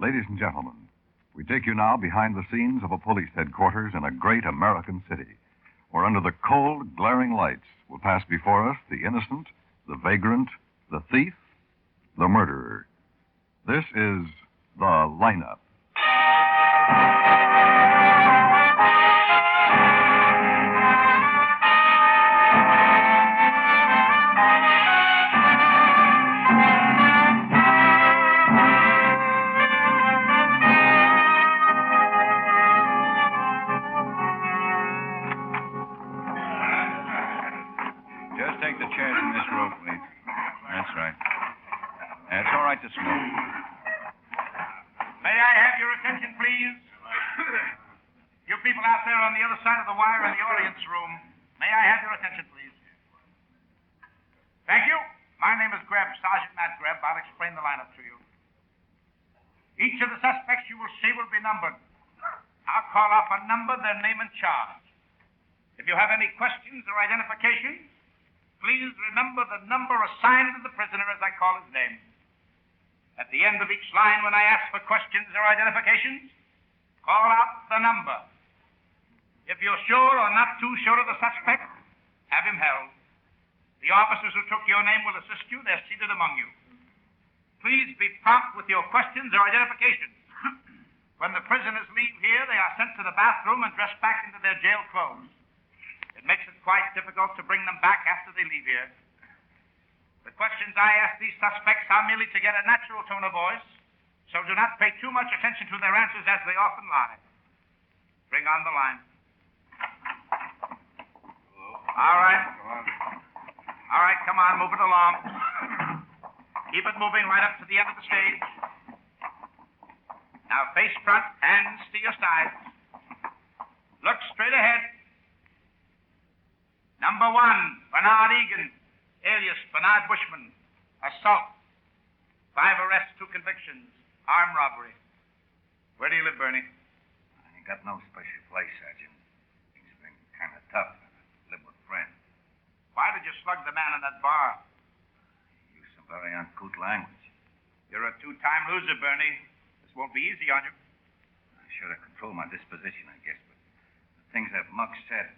Ladies and gentlemen, we take you now behind the scenes of a police headquarters in a great American city, where under the cold, glaring lights will pass before us the innocent, the vagrant, the thief, the murderer. This is The Lineup. Just take the chairs in this row, please. That's right. It's all right to smoke. May I have your attention, please? You people out there on the other side of the wire in the audience room, may I have your attention, please? Thank you. My name is Greb, Sergeant Matt Greb. I'll explain the lineup to you. Each of the suspects you will see will be numbered. I'll call off a number, their name and charge. If you have any questions or identifications, please remember the number assigned to the prisoner as I call his name. At the end of each line, when I ask for questions or identifications, call out the number. If you're sure or not too sure of the suspect, have him held. The officers who took your name will assist you. They're seated among you. Please be prompt with your questions or identifications. When the prisoners leave here, they are sent to the bathroom and dressed back into their jail clothes. It makes it quite difficult to bring them back after they leave here. The questions I ask these suspects are merely to get a natural tone of voice, so do not pay too much attention to their answers as they often lie. Bring on the line. All right. All right, come on, move it along. Keep it moving right up to the end of the stage. Now face front, hands to your sides. Look straight ahead. Number 1, Bernard Egan, alias Bernard Bushman. Assault. 5 arrests, 2 convictions. Armed robbery. Where do you live, Bernie? I ain't got no special place, Sergeant. Things have been kind of tough. I live with friends. Why did you slug the man in that bar? He used some very uncouth language. You're a 2-time loser, Bernie. This won't be easy on you. I should have controlled my disposition, I guess, but the things that Mugg said.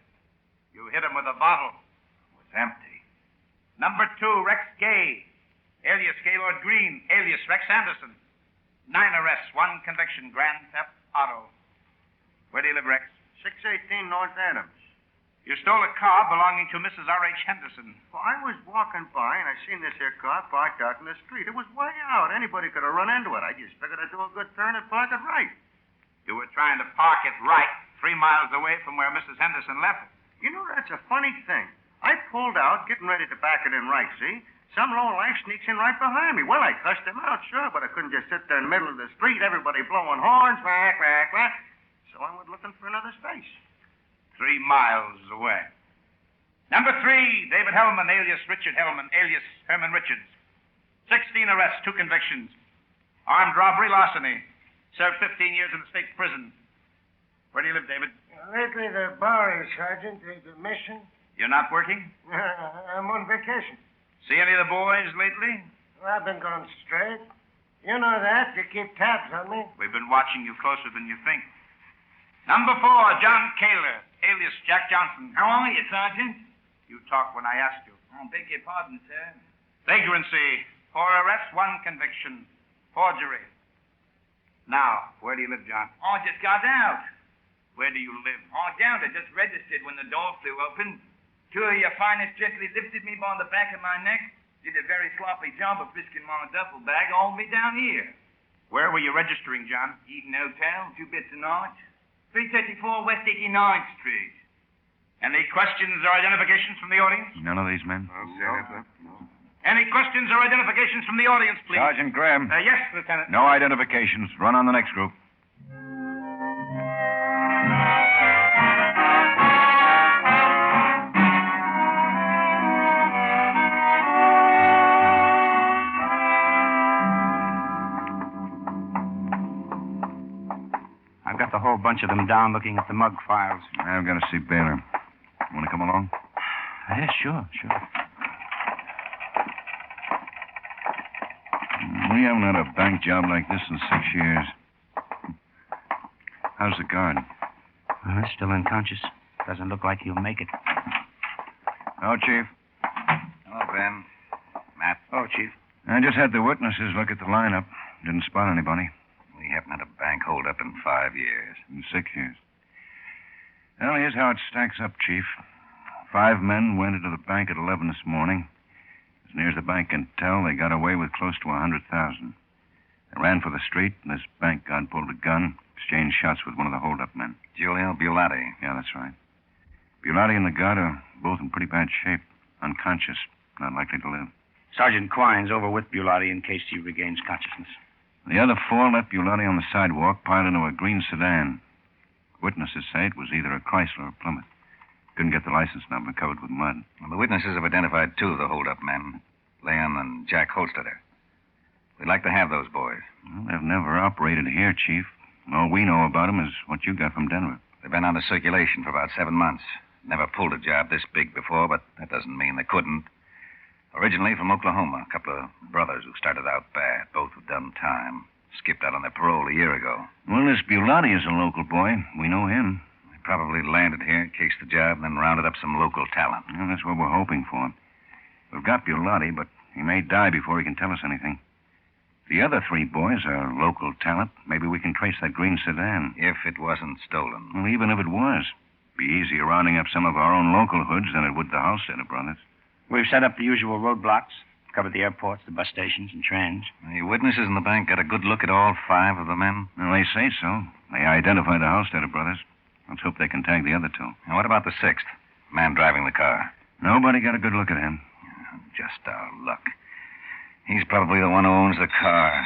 You hit him with a bottle. It was empty. Number 2, Rex Gay, alias Gaylord Green, alias Rex Anderson. 9 arrests, 1 conviction, grand theft auto. Where do you live, Rex? 618 North Adams. You stole a car belonging to Mrs. R.H. Henderson. Well, I was walking by, and I seen this here car parked out in the street. It was way out. Anybody could have run into it. I just figured I'd do a good turn and park it right. You were trying to park it right 3 miles away from where Mrs. Henderson left it. You know, that's a funny thing. I pulled out, getting ready to back it in right, see? Some lowlife sneaks in right behind me. Well, I cussed him out, sure, but I couldn't just sit there in the middle of the street, everybody blowing horns, whack, whack, whack. So I went looking for another space. 3 miles away. Number 3, David Hellman, alias Richard Hellman, alias Herman Richards. 16 arrests, 2 convictions. Armed robbery, larceny. Served 15 years in the state prison. Where do you live, David? Lately, they're borrowing, Sergeant. There's a mission. You're not working? I'm on vacation. See any of the boys lately? Well, I've been going straight. You know that. You keep tabs on me. We've been watching you closer than you think. Number 4, John Kaler, alias Jack Johnson. How are you, Sergeant? You talked when I asked you. I beg your pardon, sir. Vagrancy, 4 arrests, 1 conviction. Forgery. Now, where do you live, John? I just got out. Where do you live? I doubt I just registered when the door flew open. 2 of your finest gently lifted me by the back of my neck, did a very sloppy job of frisking my duffel bag, hauled me down here. Where were you registering, John? Eden Hotel, 2 bits a night. 334 West 89th Street. Any questions or identifications from the audience? None of these men? No. Any questions or identifications from the audience, please? Sergeant Graham. Yes, Lieutenant. No identifications. Run on the next group. I've got the whole bunch of them down looking at the mug files. I've got to see Baylor. Want to come along? Yeah, sure. We haven't had a bank job like this in 6 years. How's the guard? Still unconscious. Doesn't look like he'll make it. Oh, Chief. Hello, Ben. Matt. Oh, Chief. I just had the witnesses look at the lineup. Didn't spot anybody. We haven't had a bank holdup in 5 years. In 6 years. Well, here's how it stacks up, Chief. 5 men went into the bank at 11 this morning. As near as the bank can tell, they got away with close to 100,000. They ran for the street, and this bank guard pulled a gun, exchanged shots with one of the holdup men. Giulio Bulati. Yeah, that's right. Bulati and the guard are both in pretty bad shape. Unconscious. Not likely to live. Sergeant Quine's over with Bulati in case he regains consciousness. The other 4 left Bulati on the sidewalk, piled into a green sedan. Witnesses say it was either a Chrysler or a Plymouth. Couldn't get the license number, covered with mud. Well, the witnesses have identified 2 of the hold-up men, Leon and Jack Holstetter. We'd like to have those boys. Well, they've never operated here, Chief. All we know about them is what you got from Denver. They've been out of circulation for about 7 months. Never pulled a job this big before, but that doesn't mean they couldn't. Originally from Oklahoma, a couple of brothers who started out bad. Both have done time. Skipped out on their parole a year ago. Well, this Bulati is a local boy. We know him. They probably landed here, cased the job, and then rounded up some local talent. Well, that's what we're hoping for. We've got Bulati, but he may die before he can tell us anything. The other 3 boys are local talent. Maybe we can trace that green sedan. If it wasn't stolen. Well, even if it was. Be easier rounding up some of our own local hoods than it would the Halstead brothers. We've set up the usual roadblocks, covered the airports, the bus stations, and trains. The witnesses in the bank got a good look at all 5 of the men? Well, they say so. They identified the Halstead brothers. Let's hope they can tag the other 2. Now, what about the 6th? Man driving the car. Nobody got a good look at him. Just our luck. He's probably the one who owns the car.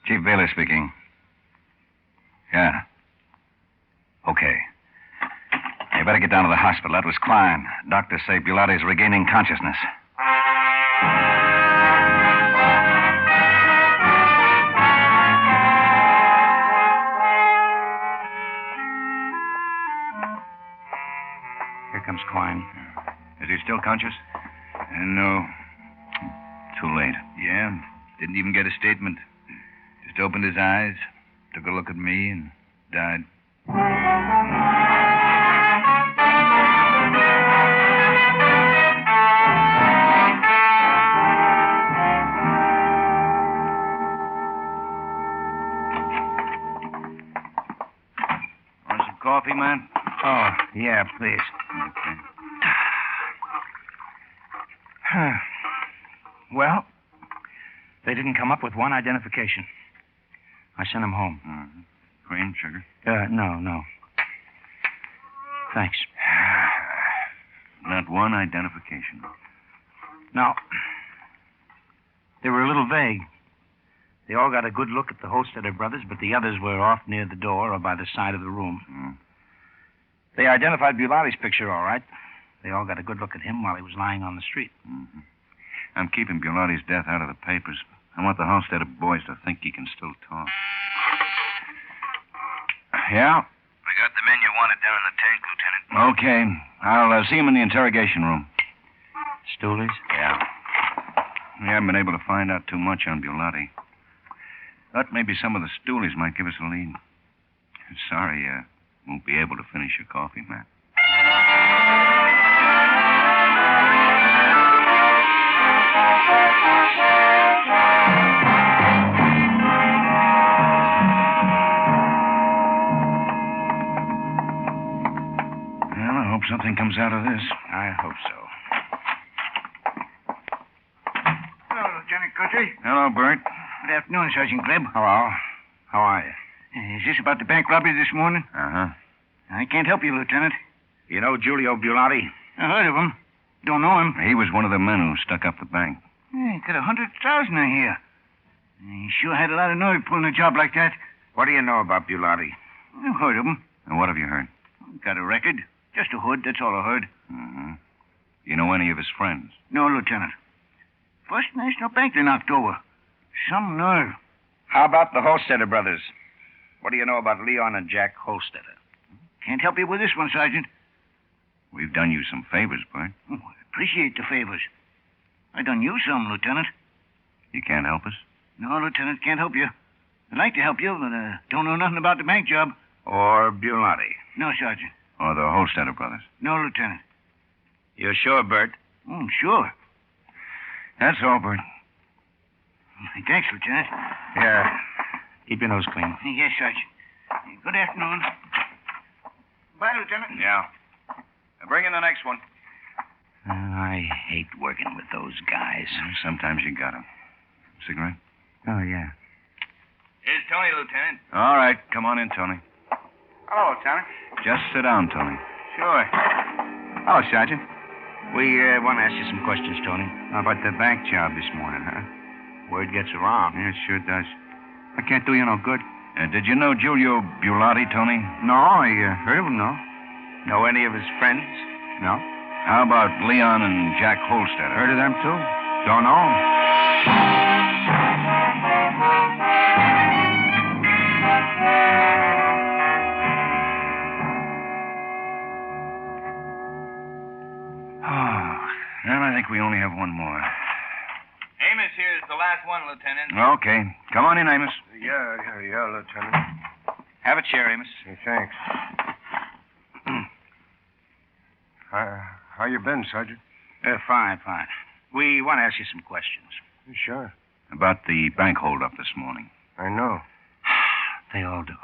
Chief Baylor speaking. Yeah. Okay. You better get down to the hospital. That was Quine. Doctors say Bulati's regaining consciousness. Here comes Quine. Is he still conscious? No. Too late. Yeah. Didn't even get a statement. Just opened his eyes, took a look at me, and died. Want some coffee, man? Oh, yeah, please. Well, they didn't come up with one identification. I sent them home. Mm-hmm. Cream, sugar? No. Thanks. Not one identification. Now, they were a little vague. They all got a good look at the Holstetter brothers, but the others were off near the door or by the side of the room. Mm. They identified Bulati's picture, all right. They all got a good look at him while he was lying on the street. Mm-hmm. I'm keeping Bulati's death out of the papers. I want the Halstead boys to think he can still talk. Yeah? We got the men you wanted down in the tank, Lieutenant. Okay. I'll see him in the interrogation room. Stoolies? Yeah. We haven't been able to find out too much on Bulati. Thought maybe some of the stoolies might give us a lead. Sorry, won't be able to finish your coffee, Matt. Well, I hope something comes out of this. I hope so. Hello, Lieutenant Guthrie. Hello, Bert. Good afternoon, Sergeant Gleb. Hello. How are you? Is this about the bank robbery this morning? Uh-huh. I can't help you, Lieutenant. You know Giulio Bulati? I heard of him. Don't know him. He was one of the men who stuck up the bank. He got 100,000 I hear. He sure had a lot of nerve pulling a job like that. What do you know about Bulati? I've heard of him. And what have you heard? Got a record. Just a hood, that's all I heard. Mm-hmm. You know any of his friends? No, Lieutenant. First National Bank they knocked over. Some nerve. How about the Holstetter brothers? What do you know about Leon and Jack Holstetter? Can't help you with this one, Sergeant. We've done you some favors, Bert. Oh, I appreciate the favors. I done you some, Lieutenant. You can't help us? No, Lieutenant, can't help you. I'd like to help you, but don't know nothing about the bank job. Or Bulati? No, Sergeant. Or the Holstetter brothers? No, Lieutenant. You're sure, Bert? Sure. That's all, Bert. Thanks, Lieutenant. Yeah. Keep your nose clean. Yes, Sergeant. Good afternoon. Bye, Lieutenant. Yeah. Bring in the next one. I hate working with those guys. Sometimes you gotta. Cigarette? Oh, yeah. Here's Tony, Lieutenant. All right. Come on in, Tony. Hello, Lieutenant. Just sit down, Tony. Sure. Hello, Sergeant. We want to ask you some questions, Tony. How about the bank job this morning, huh? Word gets around. Yeah, it sure does. I can't do you no good. Did you know Giulio Bulati, Tony? No, I heard of him, no. Know any of his friends? No. How about Leon and Jack Holstetter? Heard of them, too? Don't know 'em. Well, I think we only have one more. Amos here is the last one, Lieutenant. Okay. Come on in, Amos. Yeah, Lieutenant. Have a chair, Amos. Hey, thanks. How you been, Sergeant? Fine. We want to ask you some questions. Sure. About the bank holdup this morning. I know. They all do.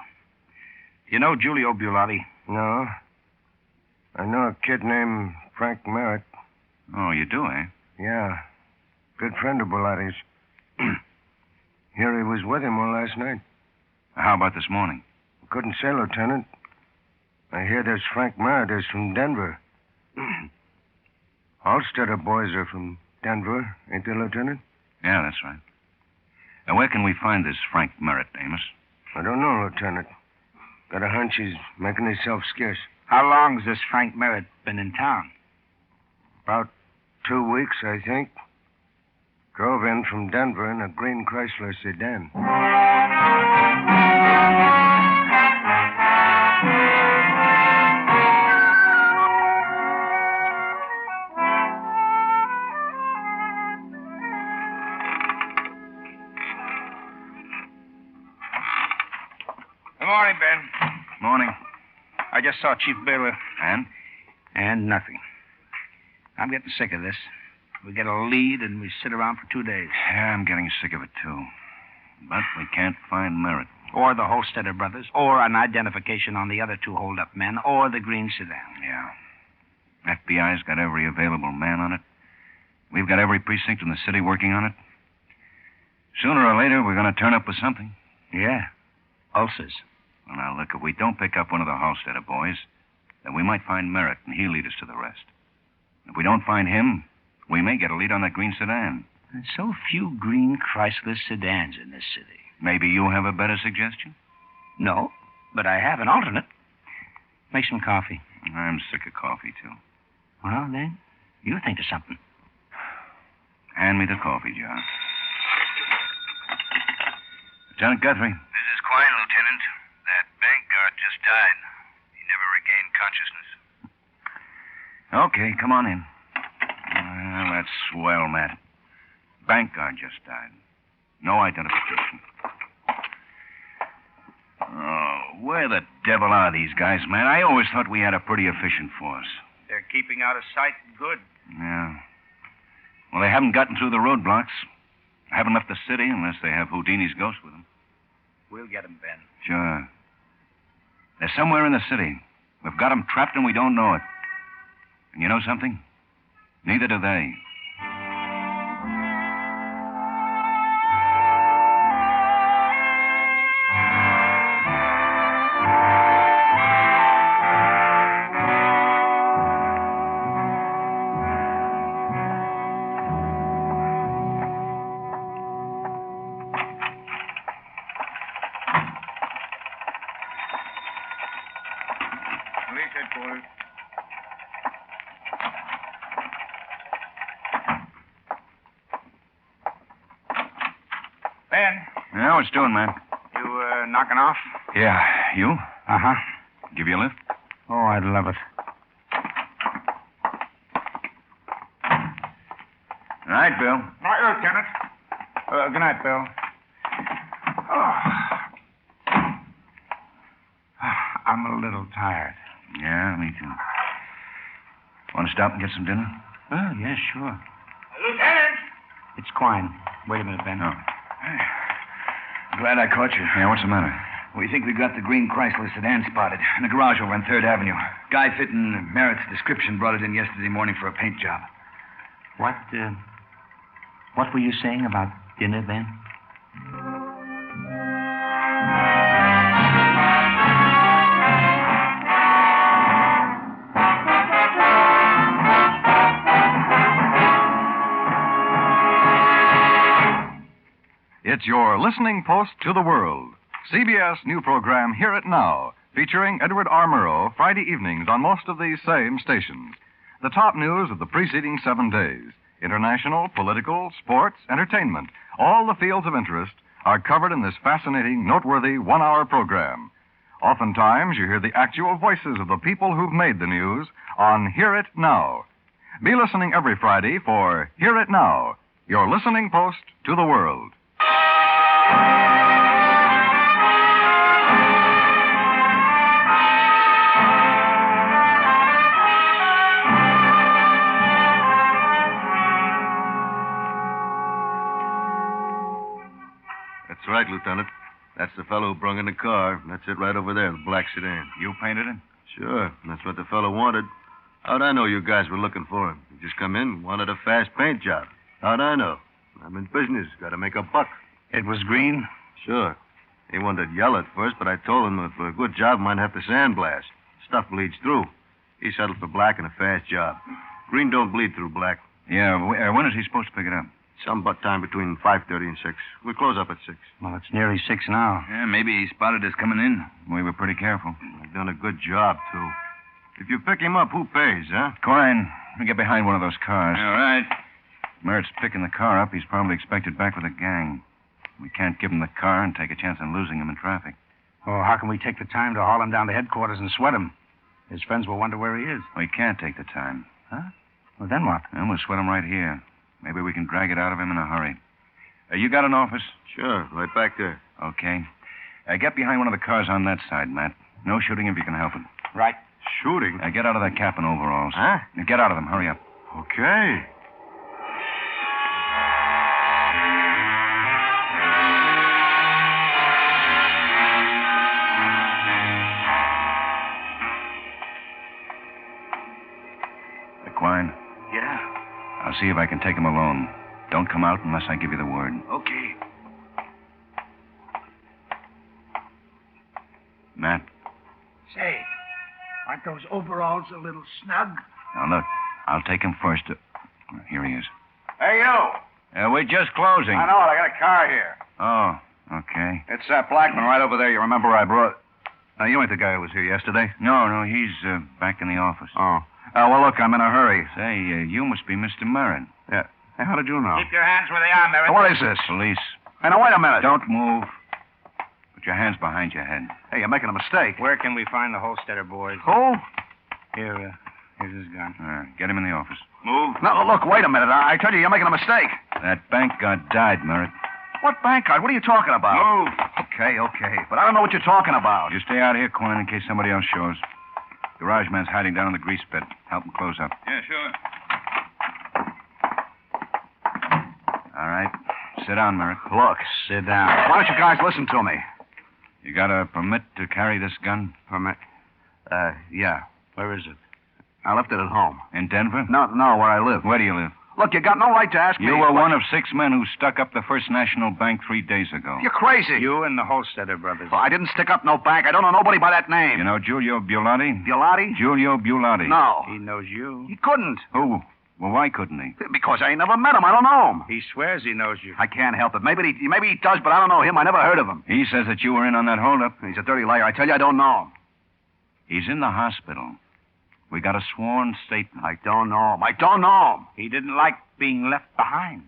You know Giulio Bulati? No. I know a kid named Frank Merritt. Oh, you do, eh? Yeah. Good friend of Bulati's. Here he was with him all last night. How about this morning? Couldn't say, Lieutenant. I hear this Frank Merritt is from Denver. Holstetter boys are from Denver, ain't they, Lieutenant? Yeah, that's right. Now, where can we find this Frank Merritt, Amos? I don't know, Lieutenant. Got a hunch he's making himself scarce. How long's this Frank Merritt been in town? About 2 weeks, I think. Drove in from Denver in a green Chrysler sedan. Good morning, Ben. Morning. I just saw Chief Baylor. And? And nothing. I'm getting sick of this. We get a lead and we sit around for 2 days. Yeah, I'm getting sick of it, too. But we can't find Merritt. Or the Holstetter brothers, or an identification on the other 2 hold-up men, or the green sedan. Yeah. FBI's got every available man on it. We've got every precinct in the city working on it. Sooner or later, we're going to turn up with something. Yeah. Ulcers. Well, now, look, if we don't pick up one of the Holstetter boys, then we might find Merritt, and he'll lead us to the rest. If we don't find him, we may get a lead on that green sedan. There's so few green Chrysler sedans in this city. Maybe you have a better suggestion? No, but I have an alternate. Make some coffee. I'm sick of coffee, too. Well, then, you think of something. Hand me the coffee jar. Lieutenant Guthrie. This is Quine, Lieutenant. That bank guard just died. He never regained consciousness. Okay, come on in. Well, that's swell, Matt. Bank guard just died. No identification. Oh, where the devil are these guys, man? I always thought we had a pretty efficient force. They're keeping out of sight good. Yeah. Well, they haven't gotten through the roadblocks. Haven't left the city unless they have Houdini's ghost with them. We'll get them, Ben. Sure. They're somewhere in the city. We've got them trapped and we don't know it. And you know something? Neither do they. Police headquarters. Ben, Yeah, what's doing, man? You, knocking off? Yeah, you? Uh-huh. Give you a lift? Oh, I'd love it. All right, Bill. Right, Lieutenant. Good night, Bill. Oh. I'm a little tired. Yeah, me too. Want to stop and get some dinner? Oh, yeah, sure. Lieutenant! It's Quine. Wait a minute, Ben. Oh. Glad I caught you. Yeah, what's the matter? We think we got the green Chrysler sedan spotted in a garage over on 3rd Avenue. Guy fitting Merritt's description brought it in yesterday morning for a paint job. What were you saying about dinner, Ben? It's your listening post to the world. CBS new program Hear It Now, featuring Edward R. Murrow, Friday evenings on most of these same stations. The top news of the preceding 7 days. International, political, sports, entertainment. All the fields of interest are covered in this fascinating, noteworthy 1-hour program. Oftentimes, you hear the actual voices of the people who've made the news on Hear It Now. Be listening every Friday for Hear It Now, your listening post to the world. That's right, Lieutenant. That's the fellow who brung in the car. That's it right over there, the black sedan. You painted it? Sure. That's what the fellow wanted. How'd I know you guys were looking for him? He just come in, wanted a fast paint job. How'd I know? I'm in business. Got to make a buck. It was green? Sure. He wanted to yell at first, but I told him if for a good job, might have to sandblast. Stuff bleeds through. He settled for black and a fast job. Green don't bleed through black. Yeah, when is he supposed to pick it up? Some but time between 5:30 and 6. We close up at 6. Well, it's nearly 6 now. Yeah, maybe he spotted us coming in. We were pretty careful. I've done a good job, too. If you pick him up, who pays, huh? Quine, we get behind one of those cars. All right. Merritt's picking the car up. He's probably expected back with a gang. We can't give him the car and take a chance on losing him in traffic. Oh, how can we take the time to haul him down to headquarters and sweat him? His friends will wonder where he is. We can't take the time. Huh? Well, then what? And we'll sweat him right here. Maybe we can drag it out of him in a hurry. You got an office? Sure, right back there. Okay. Get behind one of the cars on that side, Matt. No shooting if you can help it. Right. Shooting? Get out of that cap and overalls. Huh? Get out of them. Hurry up. Okay. Quine, Yeah? I'll see if I can take him alone. Don't come out unless I give you the word. Okay. Matt, Say, aren't those overalls a little snug? now look, I'll take him first. Here he is. Hey, you. We're just closing. I know it. I got a car here. Oh, okay. It's that Blackman right over there. You remember I brought... Now, you ain't the guy who was here yesterday? No, he's back in the office. Oh. Well, look, I'm in a hurry. Say, you must be Mr. Merritt. Yeah. Hey, how did you know? Keep your hands where they are, Merritt. What is this? Police. Hey, now, wait a minute. Don't move. Put your hands behind your head. Hey, you're making a mistake. Where can we find the Holstetter boys? Who? Here's his gun. Get him in the office. Move. No, look, wait a minute. I tell you, you're making a mistake. That bank guard died, Merritt. What bank card? What are you talking about? Move. Okay. But I don't know what you're talking about. You stay out here, Quine, in case somebody else shows. Garage man's hiding down in the grease pit. Help him close up. Yeah, sure. All right. Sit down, Merritt. Look, sit down. Why don't you guys listen to me? You got a permit to carry this gun? Permit? Yeah. Where is it? I left it at home. In Denver? No, where I live. Where do you live? Look, you got no right to ask me. You were one of 6 men who stuck up the First National Bank 3 days ago. You're crazy. You and the Holstetter brothers. Well, I didn't stick up no bank. I don't know nobody by that name. You know Giulio Bulati? Bulati? Giulio Bulati. No. He knows you. He couldn't. Who? Well, why couldn't he? Because I ain't never met him. I don't know him. He swears he knows you. I can't help it. Maybe he does, but I don't know him. I never heard of him. He says that you were in on that holdup. He's a dirty liar. I tell you, I don't know him. He's in the hospital. We got a sworn statement. I don't know him. He didn't like being left behind.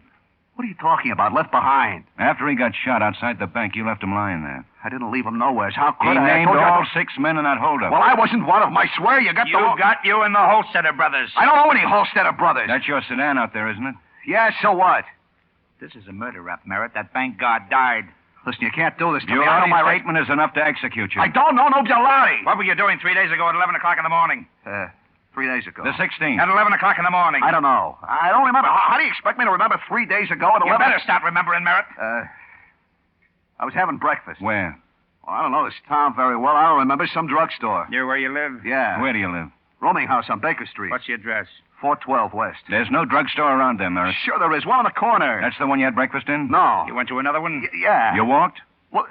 What are you talking about? Left behind? After he got shot outside the bank, you left him lying there. I didn't leave him nowhere. How could He I? named all 6 men in that holdup. Well, I wasn't one of them. I swear you got You and the Holstetter brothers. I don't know any Holstetter brothers. That's your sedan out there, isn't it? Yeah, so what? This is a murder rap, Merritt. That bank guard died. Listen, you can't do this to me. Your I don't my statement is enough to execute you. I don't know no Gelati. What were you doing 3 days ago at 11 o'clock in the morning? 3 days ago. The 16th. At 11 o'clock in the morning. I don't know. I don't remember. How do you expect me to remember 3 days ago at 11? You better stop remembering, Merritt. I was having breakfast. Where? Well, I don't know this town very well. I don't remember. Some drugstore. Near where you live? Yeah. Where do you live? Rooming house on Baker Street. What's the address? 412 West. There's no drugstore around there, Merritt. Sure there is. One on the corner. That's the one you had breakfast in? No. You went to another one? Yeah. You walked? Well,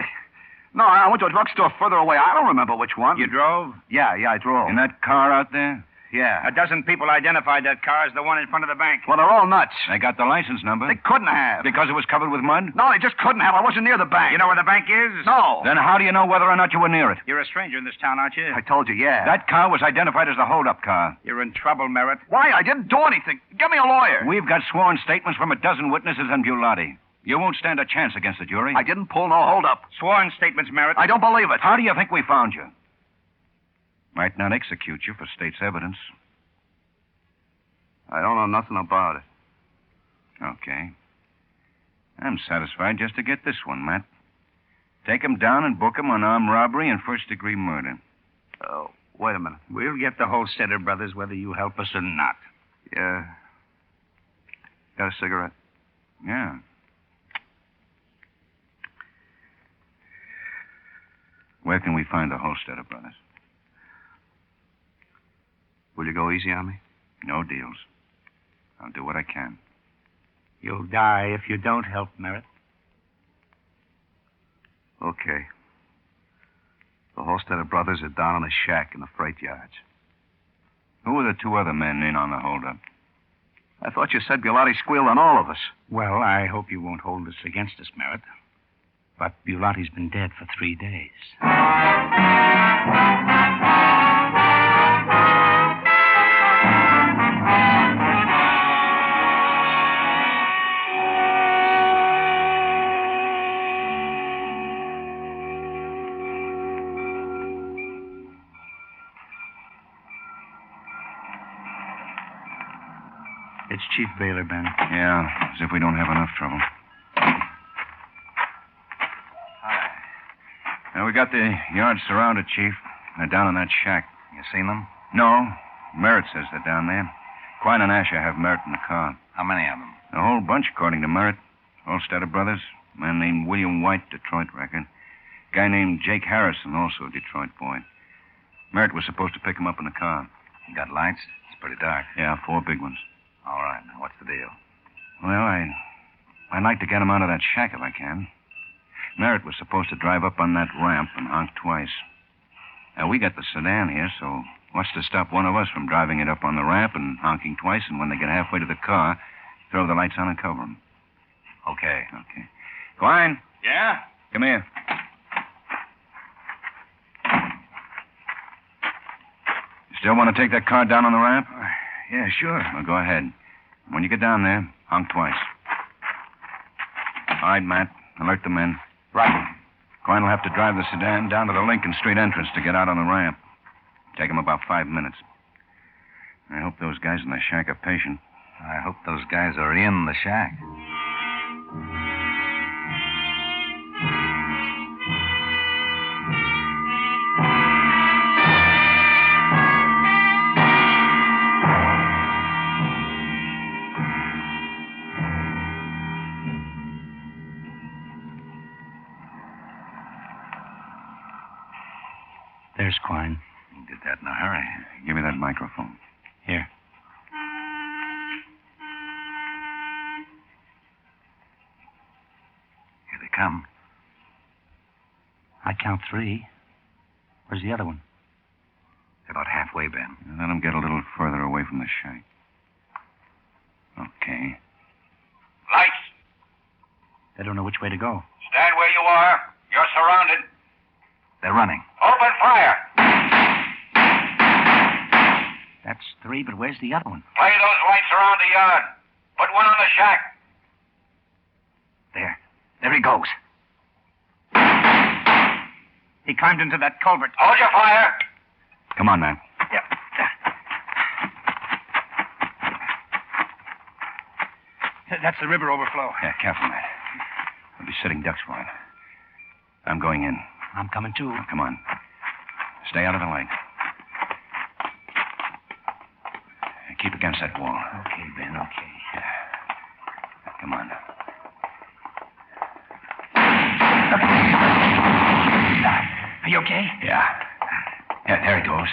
no, I went to a drugstore further away. I don't remember which one. You drove? Yeah, I drove. In that car out there? Yeah. A dozen people identified that car as the one in front of the bank. Well, they're all nuts. They got the license number. They couldn't have. Because it was covered with mud? No, they just couldn't have. I wasn't near the bank. You know where the bank is? No. Then how do you know whether or not you were near it? You're a stranger in this town, aren't you? I told you, yeah. That car was identified as the hold-up car. You're in trouble, Merritt. Why? I didn't do anything. Get me a lawyer. We've got sworn statements from a dozen witnesses and Bulati. You won't stand a chance against the jury. I didn't pull no hold-up. Sworn statements, Merritt. I don't believe it. How do you think we found you? Might not execute you for state's evidence. I don't know nothing about it. Okay. I'm satisfied just to get this one, Matt. Take him down and book him on armed robbery and first-degree murder. Oh, wait a minute. We'll get the Holstetter brothers whether you help us or not. Yeah. Got a cigarette? Yeah. Where can we find the Holstetter brothers? Will you go easy on me? No deals. I'll do what I can. You'll die if you don't help, Merritt. Okay. The Holstetter brothers are down in a shack in the freight yards. Who were the two other men in on the holdup? I thought you said Bulati squealed on all of us. Well, I hope you won't hold this against us, Merritt. But Bulati's been dead for 3 days. It's Chief Baylor, Ben. Yeah, as if we don't have enough trouble. Now, we got the yard surrounded, Chief. They're down in that shack. You seen them? No. Merritt says they're down there. Quine and Asher have Merritt in the car. How many of them? A whole bunch, according to Merritt. Holstetter brothers. A man named William White, Detroit record. Guy named Jake Harrison, also a Detroit boy. Merritt was supposed to pick him up in the car. You got lights? It's pretty dark. Yeah, 4 big ones. All right. Now, what's the deal? Well, I'd like to get him out of that shack if I can. Merritt was supposed to drive up on that ramp and honk twice. Now, we got the sedan here, so what's to stop one of us from driving it up on the ramp and honking twice, and when they get halfway to the car, throw the lights on and cover them? Okay. Okay. Quine. Yeah? Come here. You still want to take that car down on the ramp? Yeah, sure. Well, go ahead. When you get down there, honk twice. All right, Matt. Alert the men. Right. Quine will have to drive the sedan down to the Lincoln Street entrance to get out on the ramp. Take him about 5 minutes. I hope those guys in the shack are patient. I hope those guys are in the shack. There's Quine. You did that in a hurry. Give me that microphone. Here. Here they come. I count 3. Where's the other one? They're about halfway, Ben. Let them get a little further away from the shack. Okay. Lights. They don't know which way to go. Stand where you are. You're surrounded. They're running. Open fire. That's 3, but where's the other one? Play those lights around the yard. Put one on the shack. There. There he goes. He climbed into that culvert. Hold your fire. Come on, man. That's the river overflow. Yeah, careful, Matt. We'll be sitting ducks for it. I'm going in. I'm coming too. Now, come on. Stay out of the light. Keep against that wall. Okay, Ben, okay. Yeah. Come on. Are you okay? Yeah. Yeah, there he goes.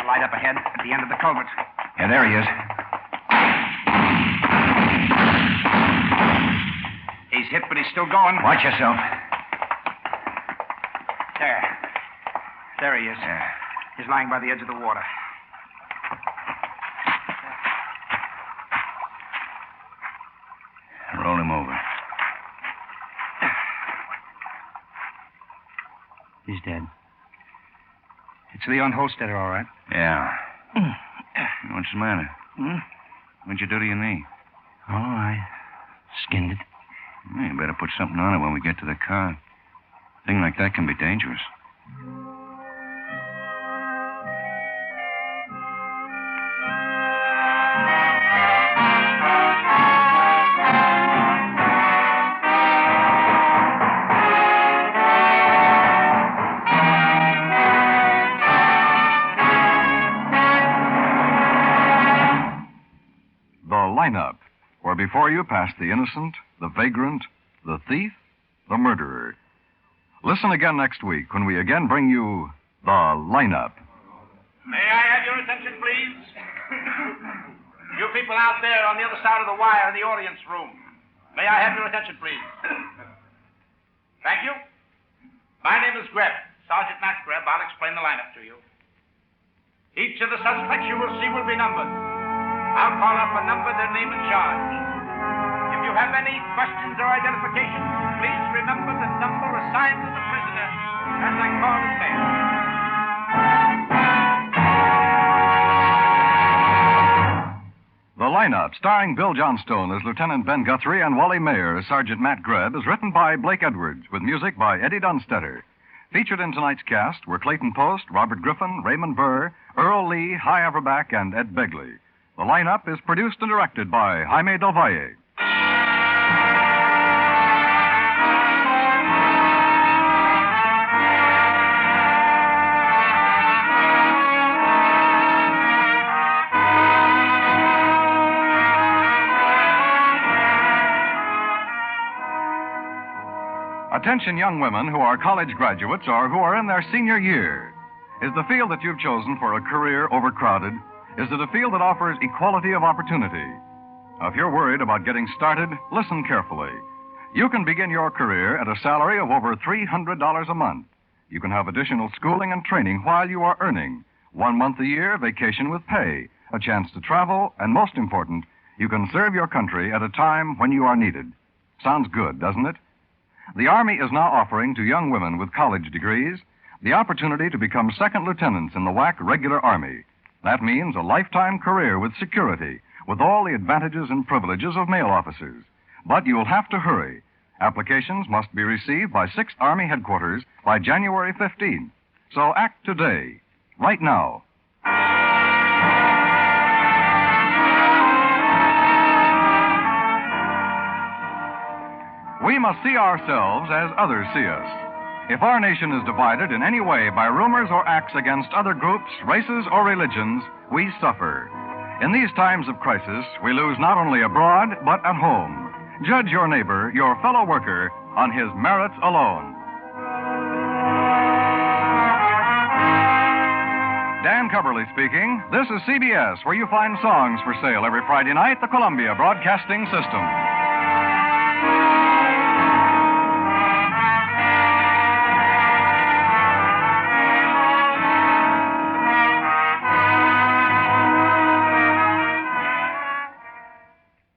Light up ahead at the end of the culvert. Yeah, there he is. He's hit, but he's still going. Watch yourself. There. There he is. Yeah. He's lying by the edge of the water. Roll him over. He's dead. It's Leon Holstetter, all right. Yeah. What's the matter? What'd you do to your knee? Oh, I skinned it. Well, you better put something on it when we get to the car. A thing like that can be dangerous. Lineup, where before you pass the innocent, the vagrant, the thief, the murderer. Listen again next week when we again bring you the Lineup. May I have your attention, please? You people out there on the other side of the wire in the audience room. May I have your attention, please? Thank you. My name is Greb, Sergeant Matt Greb. I'll explain the lineup to you. Each of the suspects you will see will be numbered. I'll call up a number, their name and charge. If you have any questions or identifications, please remember the number assigned to the prisoner as I call his name. The Lineup, starring Bill Johnstone as Lieutenant Ben Guthrie and Wally Mayer as Sergeant Matt Greb, is written by Blake Edwards with music by Eddie Dunstetter. Featured in tonight's cast were Clayton Post, Robert Griffin, Raymond Burr, Earl Lee, Hy Averback, and Ed Begley. The Lineup is produced and directed by Jaime Del Valle. Attention young women who are college graduates or who are in their senior year. Is the field that you've chosen for a career overcrowded? Is it a field that offers equality of opportunity? Now, if you're worried about getting started, listen carefully. You can begin your career at a salary of over $300 a month. You can have additional schooling and training while you are earning. 1 month a year, vacation with pay, a chance to travel, and most important, you can serve your country at a time when you are needed. Sounds good, doesn't it? The Army is now offering to young women with college degrees the opportunity to become second lieutenants in the WAC Regular Army. That means a lifetime career with security, with all the advantages and privileges of male officers. But you'll have to hurry. Applications must be received by 6th Army Headquarters by January 15th. So act today, right now. We must see ourselves as others see us. If our nation is divided in any way by rumors or acts against other groups, races, or religions, we suffer. In these times of crisis, we lose not only abroad, but at home. Judge your neighbor, your fellow worker, on his merits alone. Dan Coverly speaking. This is CBS, where you find songs for sale every Friday night, the Columbia Broadcasting System.